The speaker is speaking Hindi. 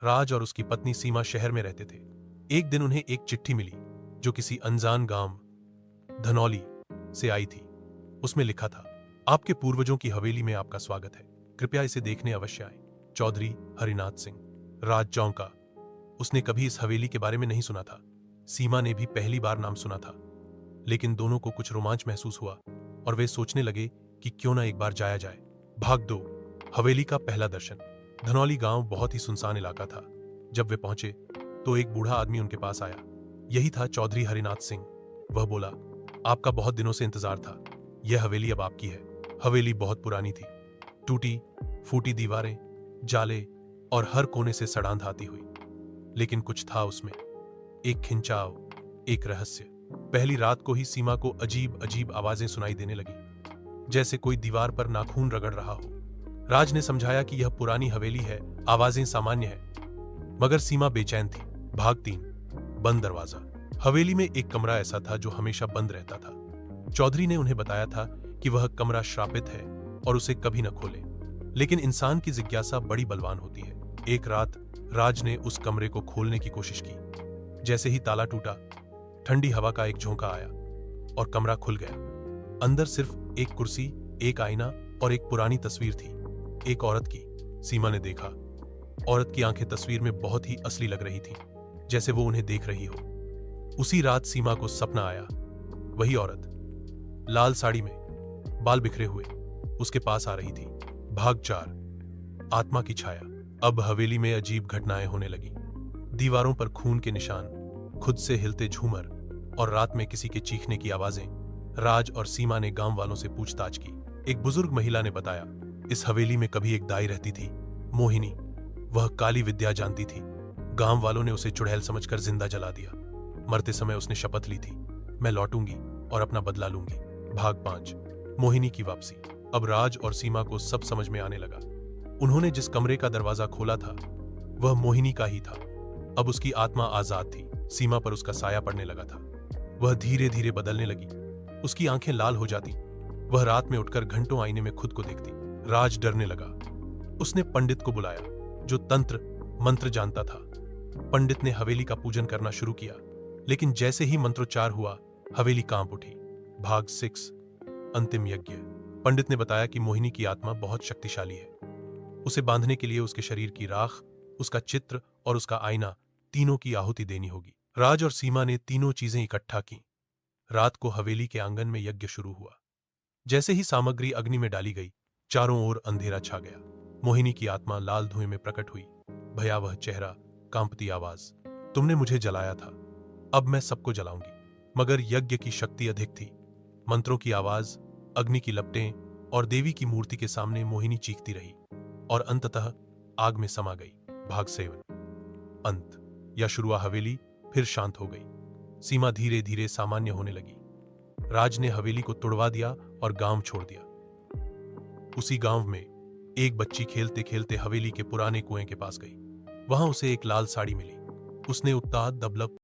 राज और उसकी पत्नी सीमा शहर में रहते थे। एक दिन उन्हें एक चिट्ठी मिली जो किसी अनजान गांव धनौली से आई थी। उसमें लिखा था, आपके पूर्वजों की हवेली में आपका स्वागत है, कृपया इसे देखने अवश्य आए। चौधरी हरिनाथ सिंह। राज चौंका। उसने कभी इस हवेली के बारे में नहीं सुना था। सीमा ने भी पहली बार नाम सुना था, लेकिन दोनों को कुछ रोमांच महसूस हुआ और वे सोचने लगे कि क्यों ना एक बार जाया जाए। भाग 2। हवेली का पहला दर्शन। धनौली गांव बहुत ही सुनसान इलाका था। जब वे पहुंचे तो एक बूढ़ा आदमी उनके पास आया। यही था चौधरी हरिनाथ सिंह। वह बोला, आपका बहुत दिनों से इंतजार था। यह हवेली अब आपकी है। हवेली बहुत पुरानी थी। टूटी फूटी दीवारें, जाले और हर कोने से सड़ांध आती हुई, लेकिन कुछ था उसमें, एक खिंचाव, एक रहस्य। पहली रात को ही सीमा को अजीब अजीब आवाजें सुनाई देने लगी, जैसे कोई दीवार पर नाखून रगड़ रहा हो। राज ने समझाया कि यह पुरानी हवेली है, आवाजें सामान्य है, मगर सीमा बेचैन थी। भाग 3। बंद दरवाजा। हवेली में एक कमरा ऐसा था जो हमेशा बंद रहता था। चौधरी ने उन्हें बताया था कि वह कमरा श्रापित है और उसे कभी न खोले, लेकिन इंसान की जिज्ञासा बड़ी बलवान होती है। एक रात राज ने उस कमरे को खोलने की कोशिश की। जैसे ही ताला टूटा, ठंडी हवा का एक झोंका आया और कमरा खुल गया। अंदर सिर्फ एक कुर्सी, एक आईना और एक पुरानी तस्वीर थी, एक औरत की। सीमा ने देखा, औरत की आंखें तस्वीर में बहुत ही असली लग रही थीं, जैसे वो उन्हें देख रही हो। उसी रात सीमा को सपना आया। वही औरत लाल साड़ी में, बाल बिखरे हुए, उसके पास आ रही थी। भाग 4। आत्मा की छाया। अब हवेली में अजीब घटनाएं होने लगी। दीवारों पर खून के निशान, खुद से हिलते झूमर और रात में किसी के चीखने की आवाजें। राज और सीमा ने गांव वालों से पूछताछ की। एक बुजुर्ग महिला ने बताया, इस हवेली में कभी एक दाई रहती थी, मोहिनी। वह काली विद्या जानती थी। गांव वालों ने उसे चुड़ैल समझकर जिंदा जला दिया। मरते समय उसने शपथ ली थी, मैं लौटूंगी और अपना बदला लूंगी। भाग 5। मोहिनी की वापसी। अब राज और सीमा को सब समझ में आने लगा। उन्होंने जिस कमरे का दरवाजा खोला था वह मोहिनी का ही था। अब उसकी आत्मा आजाद थी। सीमा पर उसका साया पड़ने लगा था। वह धीरे धीरे बदलने लगी। उसकी आंखें लाल हो जाती। वह रात में उठकर घंटों आईने में खुद को देखती। राज डरने लगा। उसने पंडित को बुलाया, जो तंत्र मंत्र जानता था। पंडित ने हवेली का पूजन करना शुरू किया, लेकिन जैसे ही मंत्रोच्चार हुआ, हवेली कांप उठी। भाग 6। अंतिम यज्ञ। पंडित ने बताया कि मोहिनी की आत्मा बहुत शक्तिशाली है। उसे बांधने के लिए उसके शरीर की राख, उसका चित्र और उसका आईना, तीनों की आहुति देनी होगी। राज और सीमा ने तीनों चीजें इकट्ठा की। रात को हवेली के आंगन में यज्ञ शुरू हुआ। जैसे ही सामग्री अग्नि में डाली गई, चारों ओर अंधेरा छा गया। मोहिनी की आत्मा लाल धुएं में प्रकट हुई। भयावह चेहरा, कांपती आवाज, तुमने मुझे जलाया था, अब मैं सबको जलाऊंगी। मगर यज्ञ की शक्ति अधिक थी। मंत्रों की आवाज, अग्नि की लपटें और देवी की मूर्ति के सामने मोहिनी चीखती रही और अंततः आग में समा गई। भाग 7। अंत। या शुरुआ हवेली फिर शांत हो गई। सीमा धीरे धीरे सामान्य होने लगी। राज ने हवेली को तुड़वा दिया और गांव छोड़ दिया। उसी गांव में एक बच्ची खेलते खेलते हवेली के पुराने कुएं के पास गई। वहां उसे एक लाल साड़ी मिली। उसने उत्ताद दबलब